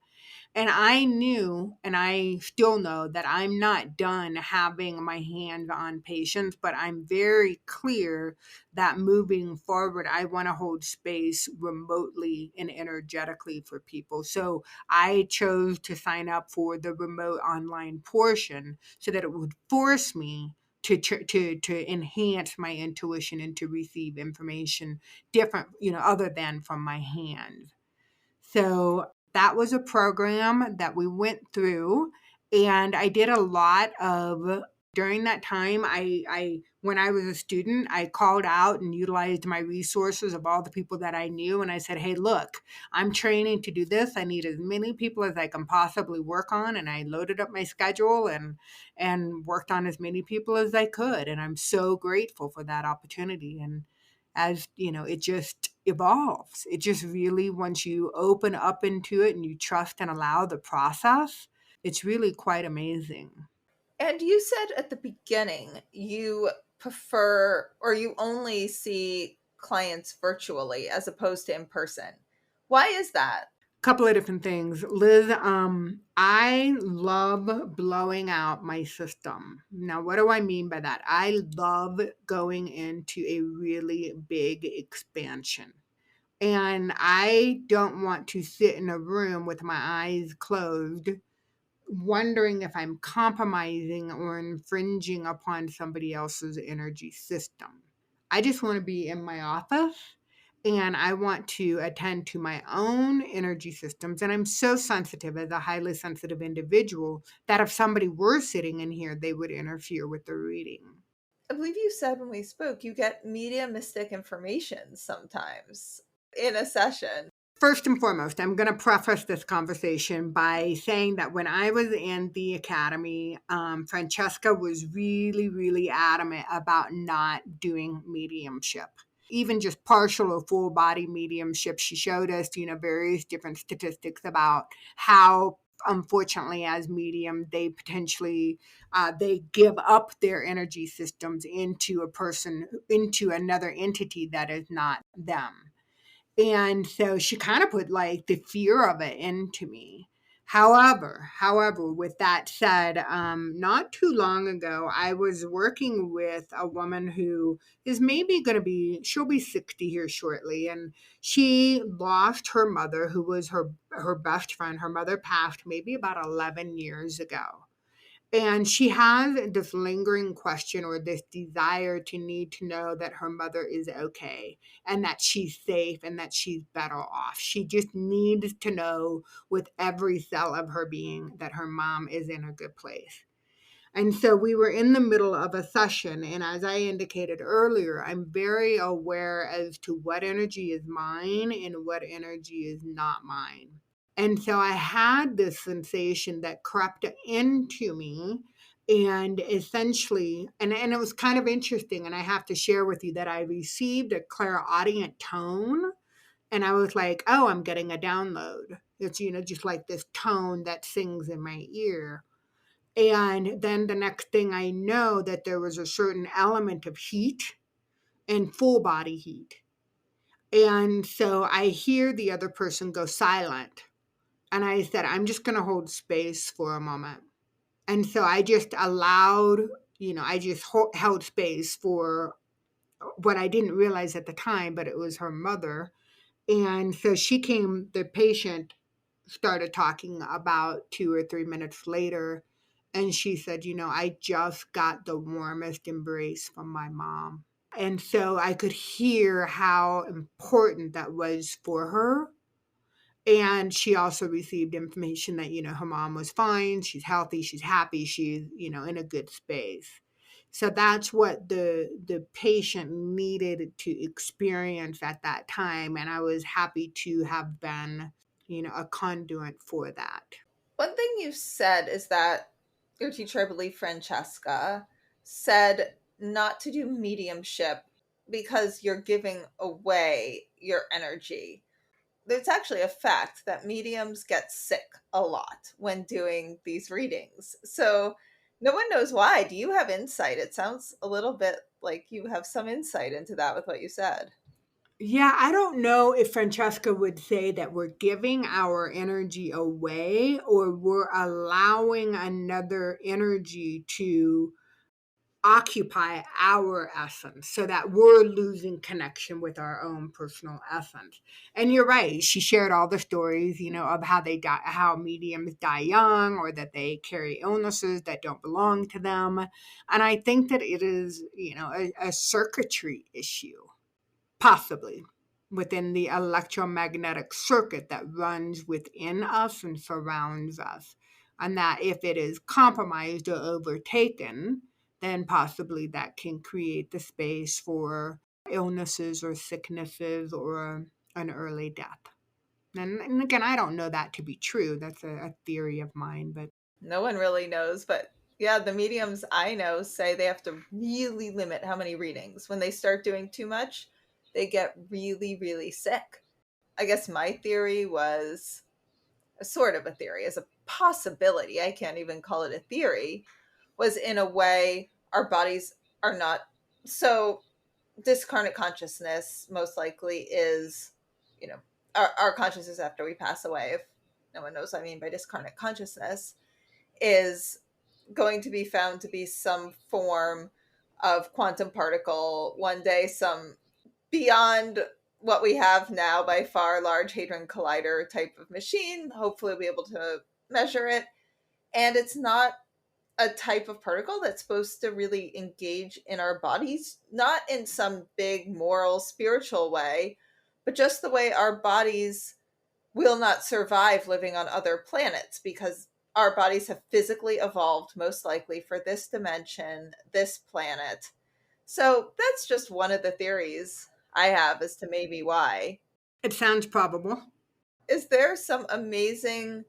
And I knew, and I still know, that I'm not done having my hands on patients, but I'm very clear that moving forward, I want to hold space remotely and energetically for people. So I chose to sign up for the remote online portion so that it would force me to enhance my intuition and to receive information different, other than from my hands. So that was a program that we went through, and I did a lot of during that time. I when I was a student, I called out and utilized my resources of all the people that I knew, and I said, "Hey, look, I'm training to do this. I need as many people as I can possibly work on," and I loaded up my schedule and worked on as many people as I could, and I'm so grateful for that opportunity. And as it just evolves. It just really, once you open up into it and you trust and allow the process, it's really quite amazing. And you said at the beginning you prefer or you only see clients virtually as opposed to in person. Why is that? Couple of different things, Liz. I love blowing out my system. Now, what do I mean by that? I love going into a really big expansion. And I don't want to sit in a room with my eyes closed, wondering if I'm compromising or infringing upon somebody else's energy system. I just want to be in my office and I want to attend to my own energy systems. And I'm so sensitive as a highly sensitive individual that if somebody were sitting in here, they would interfere with the reading. I believe you said when we spoke you get mediumistic information sometimes in a session. First and foremost, I'm going to preface this conversation by saying that when I was in the academy, Francesca was really, really adamant about not doing mediumship. Even just partial or full body mediumship. She showed us, various different statistics about how, unfortunately, as medium, they potentially they give up their energy systems into a person, into another entity that is not them. And so she kind of put like the fear of it into me. However, with that said, not too long ago, I was working with a woman who is maybe going to she'll be 60 here shortly. And she lost her mother, who was her best friend. Her mother passed maybe about 11 years ago. And she has this lingering question or this desire to need to know that her mother is okay and that she's safe and that she's better off. She just needs to know with every cell of her being that her mom is in a good place. And so we were in the middle of a session. And as I indicated earlier, I'm very aware as to what energy is mine and what energy is not mine. And so I had this sensation that crept into me and essentially, and it was kind of interesting. And I have to share with you that I received a clairaudient tone. And I was like, oh, I'm getting a download. It's, just like this tone that sings in my ear. And then the next thing I know that there was a certain element of heat and full body heat. And so I hear the other person go silent. And I said, I'm just going to hold space for a moment. And so I just allowed, I just held space for what I didn't realize at the time, but it was her mother. And so the patient started talking about 2 or 3 minutes later. And she said, I just got the warmest embrace from my mom. And so I could hear how important that was for her. And she also received information that, her mom was fine, she's healthy, she's happy, she's, in a good space. So that's what the patient needed to experience at that time. And I was happy to have been, a conduit for that. One thing you said is that your teacher, I believe Francesca, said not to do mediumship because you're giving away your energy. There's actually a fact that mediums get sick a lot when doing these readings. So no one knows why. Do you have insight? It sounds a little bit like you have some insight into that with what you said. Yeah, I don't know if Francesca would say that we're giving our energy away or we're allowing another energy to occupy our essence so that we're losing connection with our own personal essence. And you're right. She shared all the stories, of how they die, how mediums die young or that they carry illnesses that don't belong to them. And I think that it is, a circuitry issue, possibly within the electromagnetic circuit that runs within us and surrounds us. And that if it is compromised or overtaken, then possibly that can create the space for illnesses or sicknesses or an early death. And again, I don't know that to be true. That's a theory of mine, but No one really knows, but yeah, the mediums I know say they have to really limit how many readings. When they start doing too much, they get really, really sick. I guess my theory was a sort of a theory, as a possibility. I can't even call it a theory. Was in a way our bodies are not so discarnate consciousness most likely is, our consciousness after we pass away, if no one knows what I mean by discarnate consciousness, is going to be found to be some form of quantum particle one day, some beyond what we have now by far large hadron collider type of machine. Hopefully we'll be able to measure it. And it's not a type of particle that's supposed to really engage in our bodies, not in some big moral, spiritual way, but just the way our bodies will not survive living on other planets because our bodies have physically evolved most likely for this dimension, this planet. So that's just one of the theories I have as to maybe why. it sounds probable. Is there some amazing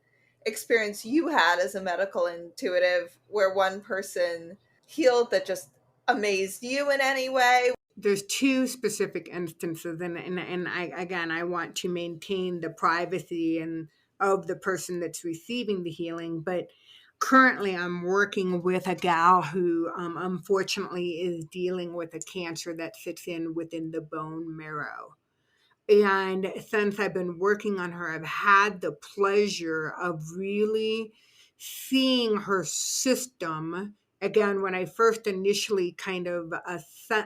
experience you had as a medical intuitive where one person healed that just amazed you in any way? There's two specific instances, and I want to maintain the privacy and of the person that's receiving the healing. But currently I'm working with a gal who unfortunately is dealing with a cancer that sits in within the bone marrow. And since I've been working on her, I've had the pleasure of really seeing her system. Again, when I first initially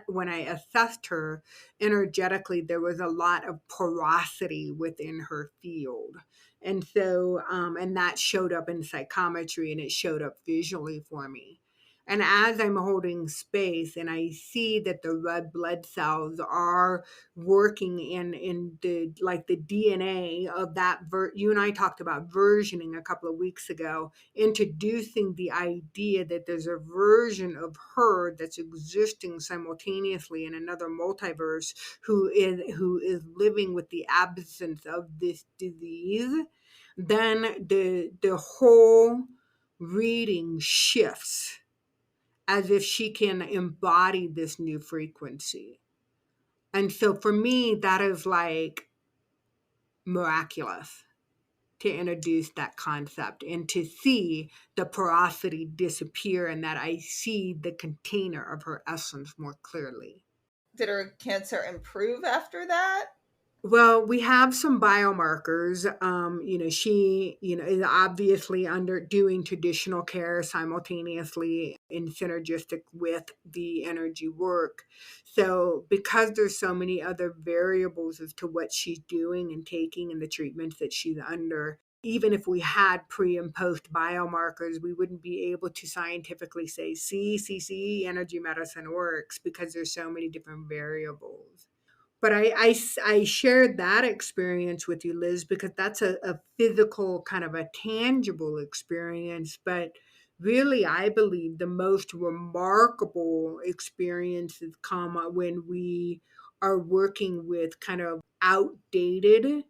when I assessed her energetically, there was a lot of porosity within her field. And so, and that showed up in psychometry and it showed up visually for me. And as I'm holding space and I see that the red blood cells are working in the like the DNA of that you and I talked about versioning a couple of weeks ago, introducing the idea that there's a version of her that's existing simultaneously in another multiverse who is living with the absence of this disease. Then the whole reading shifts as if she can embody this new frequency. And so for me, that is like miraculous to introduce that concept and to see the porosity disappear and that I see the container of her essence more clearly. Did her cancer improve after that? Well, we have some biomarkers. She, is obviously under doing traditional care simultaneously in synergistic with the energy work. So, because there's so many other variables as to what she's doing and taking and the treatments that she's under, even if we had pre and post biomarkers, we wouldn't be able to scientifically say, see, energy medicine works because there's so many different variables. But I shared that experience with you, Liz, because that's a physical, kind of a tangible experience. But really, I believe the most remarkable experiences come when we are working with kind of outdated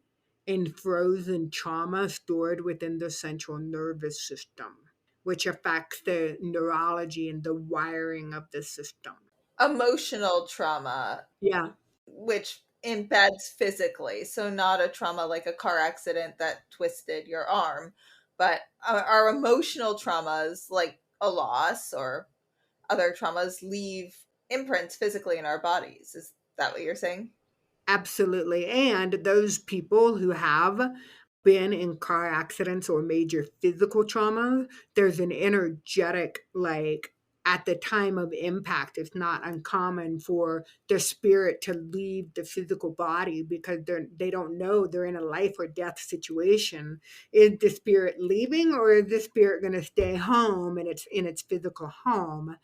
and frozen trauma stored within the central nervous system, which affects the neurology and the wiring of the system. Emotional trauma, Yeah. which embeds physically. So, not a trauma like a car accident that twisted your arm, but our emotional traumas, like a loss or other traumas, leave imprints physically in our bodies. Is that what you're saying? Absolutely. And those people who have been in car accidents or major physical trauma, there's an energetic, like at the time of impact, it's not uncommon for their spirit to leave the physical body because they don't know they're in a life or death situation. Is the spirit leaving, or is the spirit going to stay home and it's in its physical home?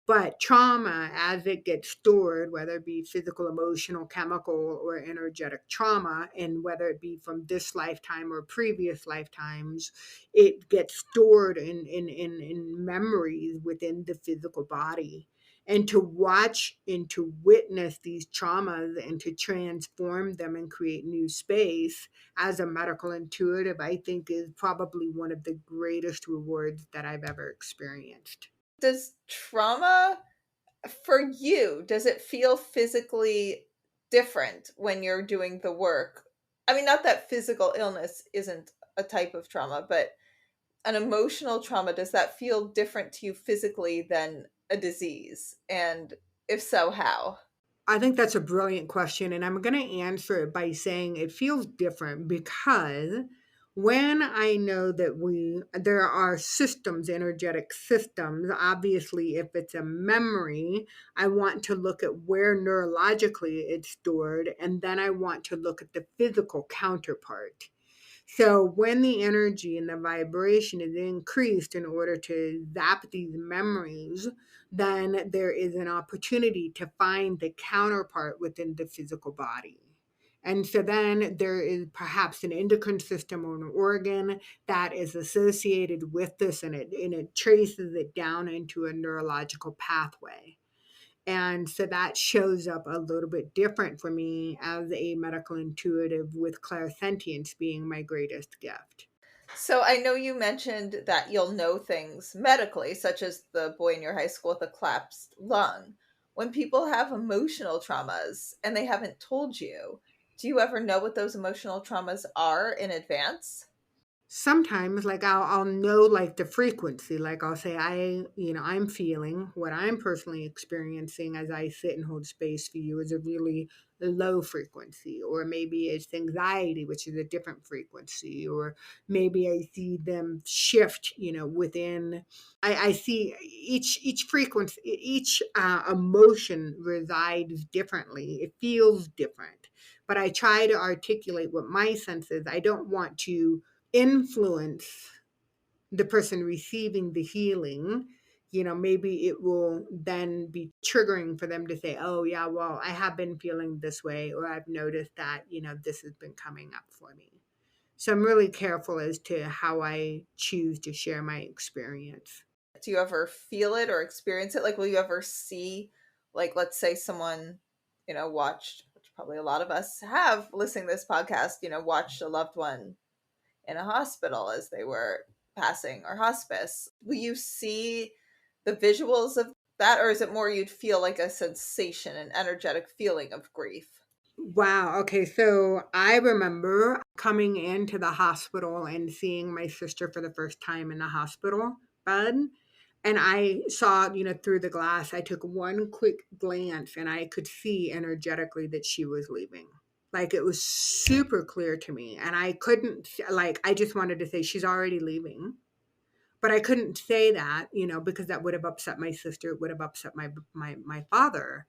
But trauma, as it gets stored, whether it be physical, emotional, chemical, or energetic trauma, and whether it be from this lifetime or previous lifetimes, it gets stored in memories within the physical body. And to watch and to witness these traumas and to transform them and create new space as a medical intuitive, I think is probably one of the greatest rewards that I've ever experienced. Does trauma, for you, does it feel physically different when you're doing the work? I mean, not that physical illness isn't a type of trauma, but an emotional trauma, does that feel different to you physically than a disease? And if so, how? I think that's a brilliant question, and I'm going to answer it by saying it feels different because when I know that there are systems, energetic systems, obviously if it's a memory, I want to look at where neurologically it's stored, and then I want to look at the physical counterpart. So when the energy and the vibration is increased in order to zap these memories, then there is an opportunity to find the counterpart within the physical body. And so then there is perhaps an endocrine system or an organ that is associated with this, and it traces it down into a neurological pathway. And so that shows up a little bit different for me as a medical intuitive, with clairsentience being my greatest gift. So I know you mentioned that you'll know things medically, such as the boy in your high school with a collapsed lung. When people have emotional traumas and they haven't told you, do you ever know what those emotional traumas are in advance? Sometimes, like I'll know like the frequency, like I'll say I'm feeling what I'm personally experiencing as I sit and hold space for you is a really low frequency, or maybe it's anxiety, which is a different frequency, or maybe I see them shift, within. I see each frequency, each emotion resides differently. It feels different, but I try to articulate what my sense is. I don't want to influence the person receiving the healing. Maybe it will then be triggering for them to say, oh yeah, well, I have been feeling this way, or I've noticed that this has been coming up for me. So I'm really careful as to how I choose to share my experience. Do you ever feel it or experience it? Like, will you ever see, like, let's say someone, watched, which probably a lot of us have listening to this podcast, watched a loved one in a hospital as they were passing, or hospice. Will you see the visuals of that, or is it more you'd feel like a sensation, an energetic feeling of grief? Wow. Okay. So I remember coming into the hospital and seeing my sister for the first time in the hospital bed. And I saw, through the glass, I took one quick glance and I could see energetically that she was leaving. Like it was super clear to me. And I couldn't, like, I just wanted to say, she's already leaving. But I couldn't say that, because that would have upset my sister. It would have upset my father.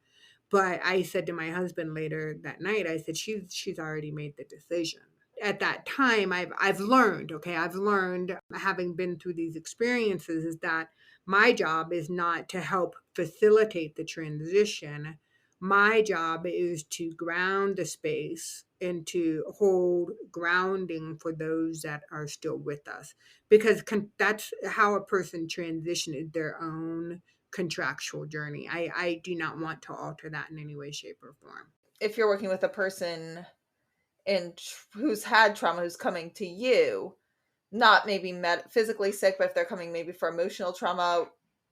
But I said to my husband later that night, I said, she's already made the decision. At that time, I've learned, okay, I've learned, having been through these experiences, is that my job is not to help facilitate the transition. My job is to ground the space and to hold grounding for those that are still with us, because that's how a person transitions their own contractual journey. I do not want to alter that in any way, shape, or form. If you're working with a person who's had trauma, who's coming to you, not maybe physically sick, but if they're coming maybe for emotional trauma,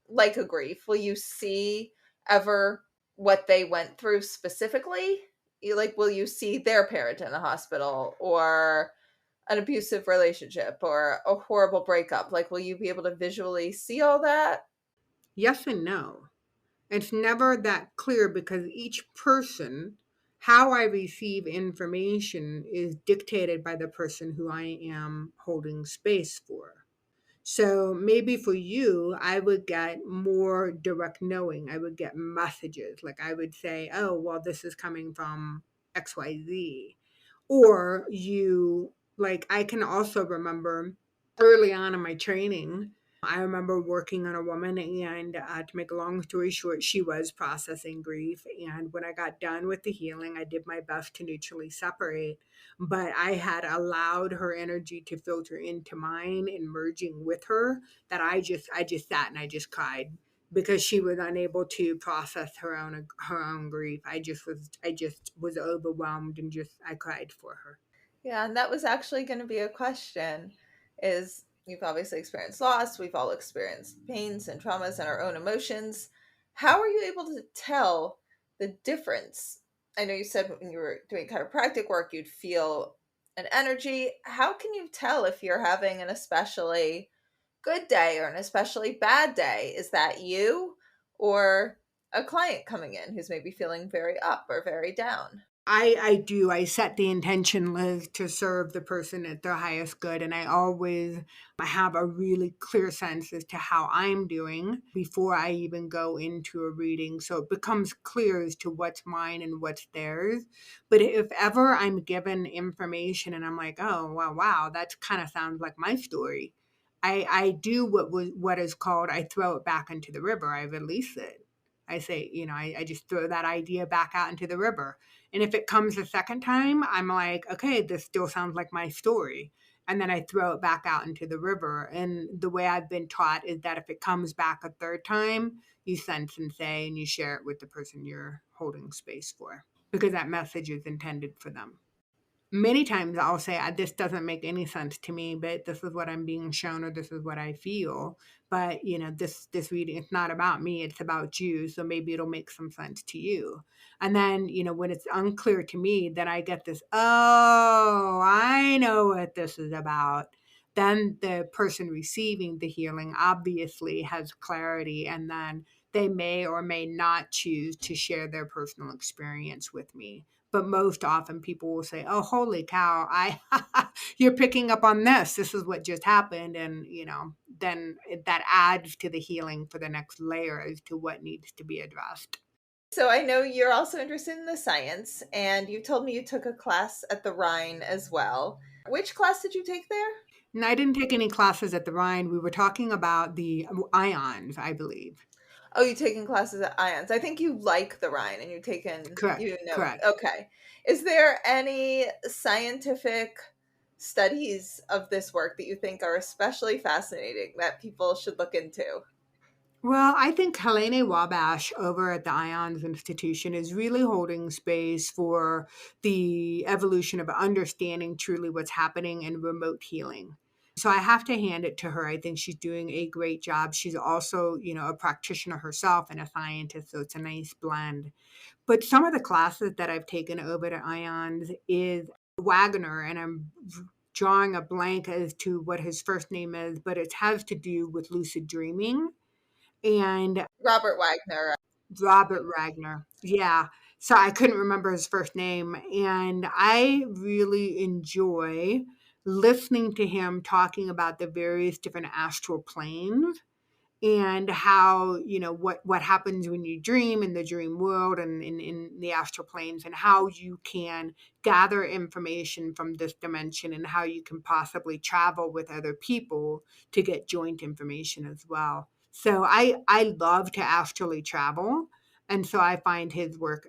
like a grief, will you see ever what they went through specifically? Will you see their parent in the hospital, or an abusive relationship, or a horrible breakup? Like, will you be able to visually see all that? Yes and no. It's never that clear because each person How I receive information is dictated by the person who I am holding space for. So maybe for you, I would get more direct knowing. I would get messages. Like I would say, oh, well, this is coming from XYZ. Or like, I can also remember early on in my training, I remember working on a woman, and to make a long story short, she was processing grief. And when I got done with the healing, I did my best to neutrally separate, but I had allowed her energy to filter into mine and merging with her, that I just sat and I just cried because she was unable to process her own grief. I just was overwhelmed, and just I cried for her. Yeah, and that was actually going to be a question is you've obviously experienced loss, we've all experienced pains and traumas and our own emotions. How are you able to tell the difference? I know you said when you were doing chiropractic work, you'd feel an energy. How can you tell if you're having an especially good day or an especially bad day? Is that you or a client coming in who's maybe feeling very up or very down? I do. I set the intention, Liz, to serve the person at their highest good. And I have a really clear sense as to how I'm doing before I even go into a reading. So it becomes clear as to what's mine and what's theirs. But if ever I'm given information and I'm like, oh, wow, that kind of sounds like my story, I do what is called, I throw it back into the river. I release it. I say, I just throw that idea back out into the river. And if it comes a second time, I'm like, okay, this still sounds like my story. And then I throw it back out into the river. And the way I've been taught is that if it comes back a third time, you sense and say, and you share it with the person you're holding space for, because that message is intended for them. Many times I'll say, this doesn't make any sense to me, but this is what I'm being shown, or this is what I feel. But, this reading, it's not about me, it's about you. So maybe it'll make some sense to you. And then, when it's unclear to me, then I get this, oh, I know what this is about. Then the person receiving the healing obviously has clarity, and then they may or may not choose to share their personal experience with me. But most often people will say, oh, holy cow, you're picking up on this. This is what just happened. And, then that adds to the healing for the next layer as to what needs to be addressed. So I know you're also interested in the science, and you told me you took a class at the Rhine as well. Which class did you take there? And I didn't take any classes at the Rhine. We were talking about the ions, I believe. Oh, you've taken classes at Ions. I think you like the Rhine and Correct. Correct. Okay. Is there any scientific studies of this work that you think are especially fascinating that people should look into? Well, I think Helene Wabash over at the IONS Institution is really holding space for the evolution of understanding truly what's happening in remote healing. So I have to hand it to her. I think she's doing a great job. She's also, a practitioner herself and a scientist, so it's a nice blend. But some of the classes that I've taken over to IONS is Wagner, and I'm drawing a blank as to what his first name is, but it has to do with lucid dreaming. And Robert Wagner. Robert Wagner. Yeah. So I couldn't remember his first name. And I really enjoy listening to him talking about the various different astral planes, and how, what happens when you dream in the dream world and in the astral planes, and how you can gather information from this dimension, and how you can possibly travel with other people to get joint information as well. So I love to astrally travel, and so I find his work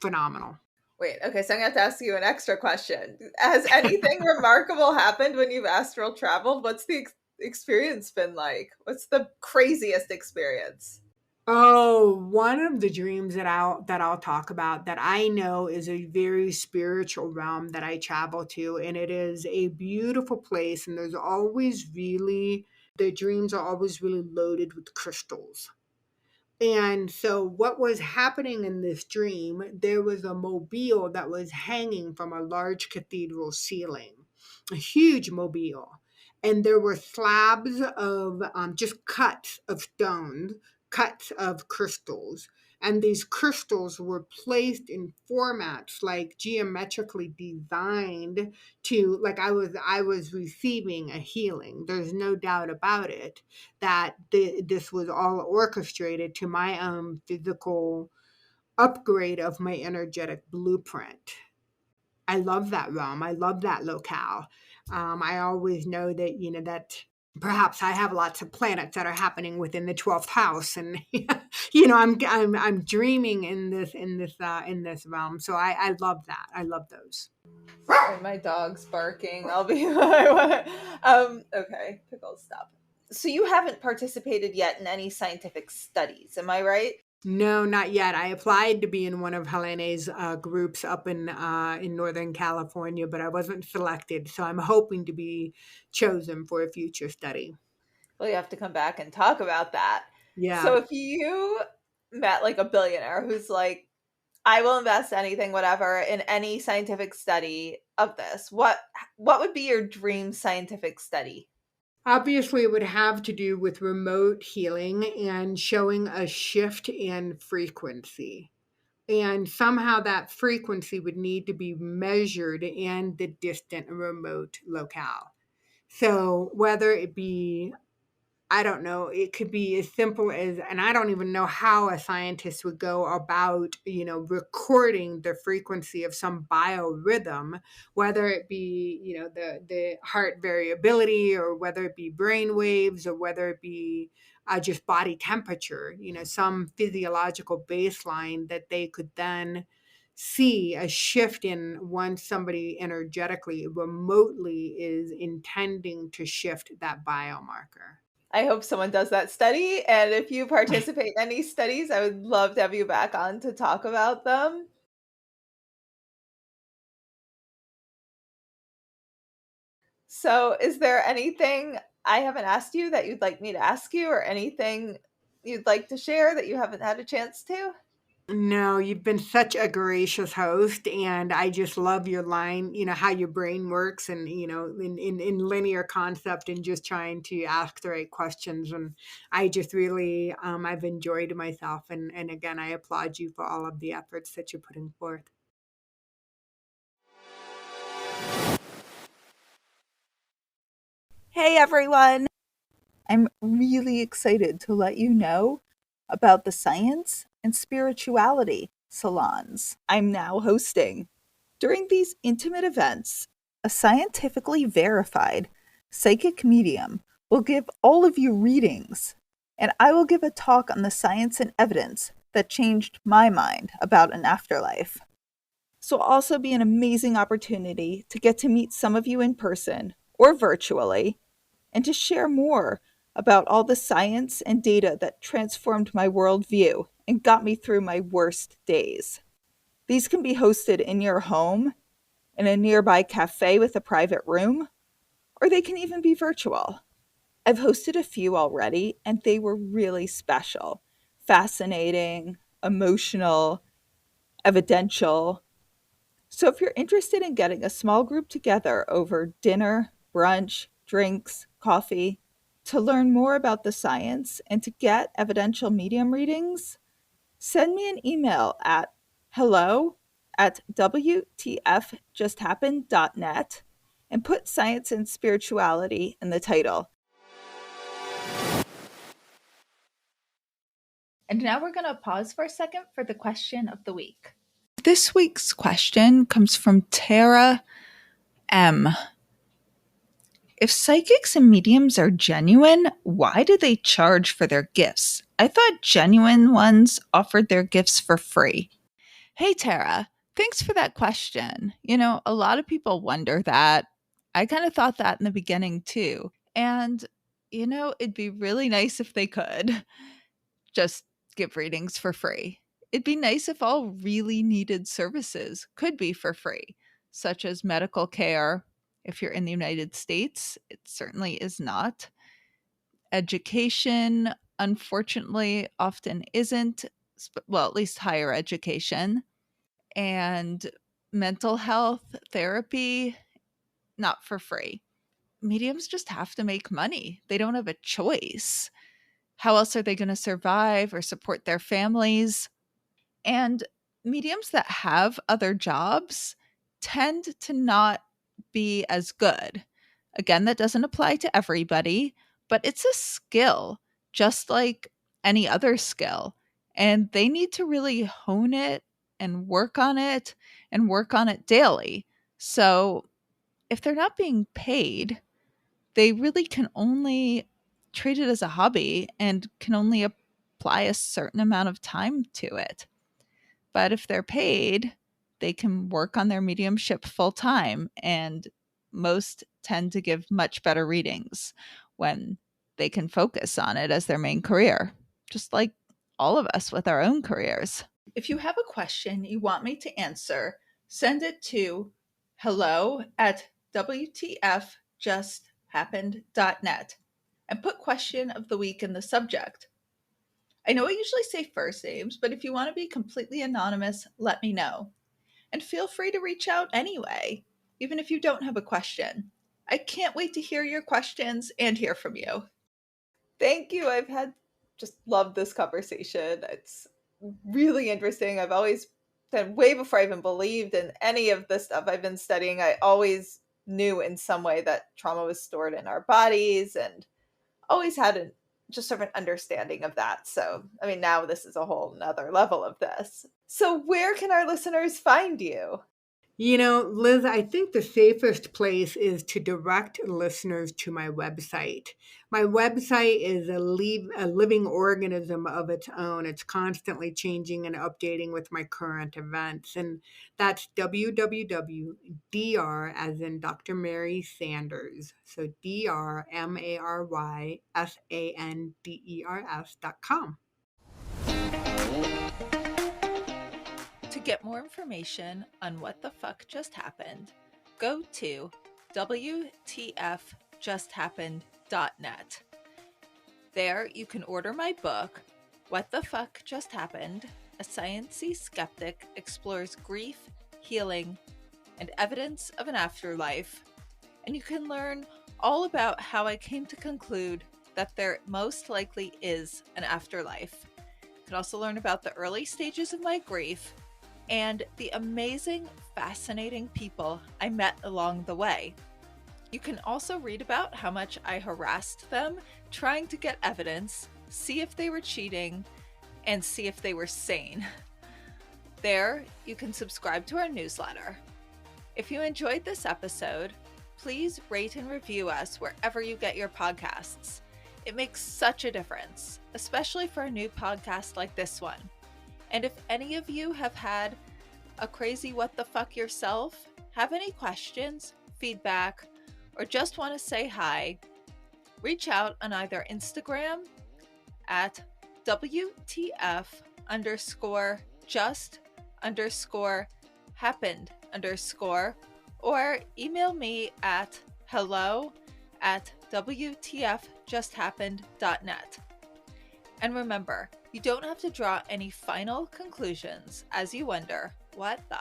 phenomenal. Wait, okay, so I'm going to have to ask you an extra question. Has anything remarkable happened when you've astral traveled? What's the experience been like? What's the craziest experience? Oh, one of the dreams that I'll talk about, that I know is a very spiritual realm that I travel to, and it is a beautiful place, and the dreams are always really loaded with crystals. And so what was happening in this dream, there was a mobile that was hanging from a large cathedral ceiling, a huge mobile. And there were slabs of just cuts of stones, cuts of crystals. And these crystals were placed in formats like geometrically designed to, like, I was receiving a healing. There's no doubt about it that this was all orchestrated to my own physical upgrade of my energetic blueprint. I love that realm. I love that locale. I always know that, that perhaps I have lots of planets that are happening within the 12th house, and I'm dreaming in this realm. So I love that. I love those. Sorry, my dog's barking. I'll be okay, Pickle, stop. So you haven't participated yet in any scientific studies, am I right? No, not yet. I applied to be in one of Helene's groups up in Northern California, but I wasn't selected. So I'm hoping to be chosen for a future study. Well, you have to come back and talk about that. Yeah. So if you met like a billionaire who's like, I will invest anything, whatever, in any scientific study of this, what would be your dream scientific study? Obviously, it would have to do with remote healing and showing a shift in frequency. And somehow that frequency would need to be measured in the distant remote locale. So whether it be, I don't know, it could be as simple as, and I don't even know how a scientist would go about, recording the frequency of some biorhythm, whether it be, the heart variability, or whether it be brain waves, or whether it be just body temperature, some physiological baseline that they could then see a shift in once somebody energetically remotely is intending to shift that biomarker. I hope someone does that study. And if you participate in any studies, I would love to have you back on to talk about them. So, is there anything I haven't asked you that you'd like me to ask you, or anything you'd like to share that you haven't had a chance to? No, you've been such a gracious host, and I just love your line, how your brain works, and, in linear concept, and just trying to ask the right questions. And I just really, I've enjoyed myself. And again, I applaud you for all of the efforts that you're putting forth. Hey everyone! I'm really excited to let you know about the science and spirituality salons I'm now hosting. During these intimate events, a scientifically verified psychic medium will give all of you readings, and I will give a talk on the science and evidence that changed my mind about an afterlife. This will also be an amazing opportunity to get to meet some of you in person or virtually, and to share more about all the science and data that transformed my worldview and got me through my worst days. These can be hosted in your home, in a nearby cafe with a private room, or they can even be virtual. I've hosted a few already, and they were really special, fascinating, emotional, evidential. So if you're interested in getting a small group together over dinner, brunch, drinks, coffee, to learn more about the science and to get evidential medium readings, send me an email at hello@wtfjusthappened.net and put science and spirituality in the title. And now we're going to pause for a second for the question of the week. This week's question comes from Tara M. If psychics and mediums are genuine, why do they charge for their gifts? I thought genuine ones offered their gifts for free. Hey, Tara, thanks for that question. A lot of people wonder that. I kind of thought that in the beginning too. And, it'd be really nice if they could just give readings for free. It'd be nice if all really needed services could be for free, such as medical care. If you're in the United States, it certainly is not. Education, unfortunately, often isn't, well, at least higher education. And mental health therapy, not for free. Mediums just have to make money. They don't have a choice. How else are they going to survive or support their families? And mediums that have other jobs tend to not be as good. Again, that doesn't apply to everybody, but it's a skill, just like any other skill. And they need to really hone it and work on it and work on it daily. So if they're not being paid, they really can only treat it as a hobby and can only apply a certain amount of time to it. But if they're paid, they can work on their mediumship full time, and most tend to give much better readings when they can focus on it as their main career, just like all of us with our own careers. If you have a question you want me to answer, send it to hello@WTFJustHappened.net and put question of the week in the subject. I know I usually say first names, but if you want to be completely anonymous, let me know. And feel free to reach out anyway, even if you don't have a question. I can't wait to hear your questions and hear from you. Thank you. Just loved this conversation. It's really interesting. I've always been, way before I even believed in any of the stuff I've been studying, I always knew in some way that trauma was stored in our bodies and always had just sort of an understanding of that. So, I mean, now this is a whole nother level of this. So where can our listeners find you? Liz, I think the safest place is to direct listeners to my website. My website is a living organism of its own. It's constantly changing and updating with my current events. And that's www.dr, as in Dr. Mary Sanders. So drmarysanders.com. To get more information on what the fuck just happened, go to WTFJustHappened.net. There you can order my book, What the Fuck Just Happened? A Sciencey-Skeptic Explores Grief, Healing, and Evidence of an Afterlife. And you can learn all about how I came to conclude that there most likely is an afterlife. You can also learn about the early stages of my grief and the amazing, fascinating people I met along the way. You can also read about how much I harassed them trying to get evidence, see if they were cheating, and see if they were sane. There, you can subscribe to our newsletter. If you enjoyed this episode, please rate and review us wherever you get your podcasts. It makes such a difference, especially for a new podcast like this one. And if any of you have had a crazy what the fuck yourself, have any questions, feedback, or just want to say hi, reach out on either Instagram at WTF_just_happened_ or email me at hello@WTFJustHappened.net. And remember, you don't have to draw any final conclusions as you wonder, what the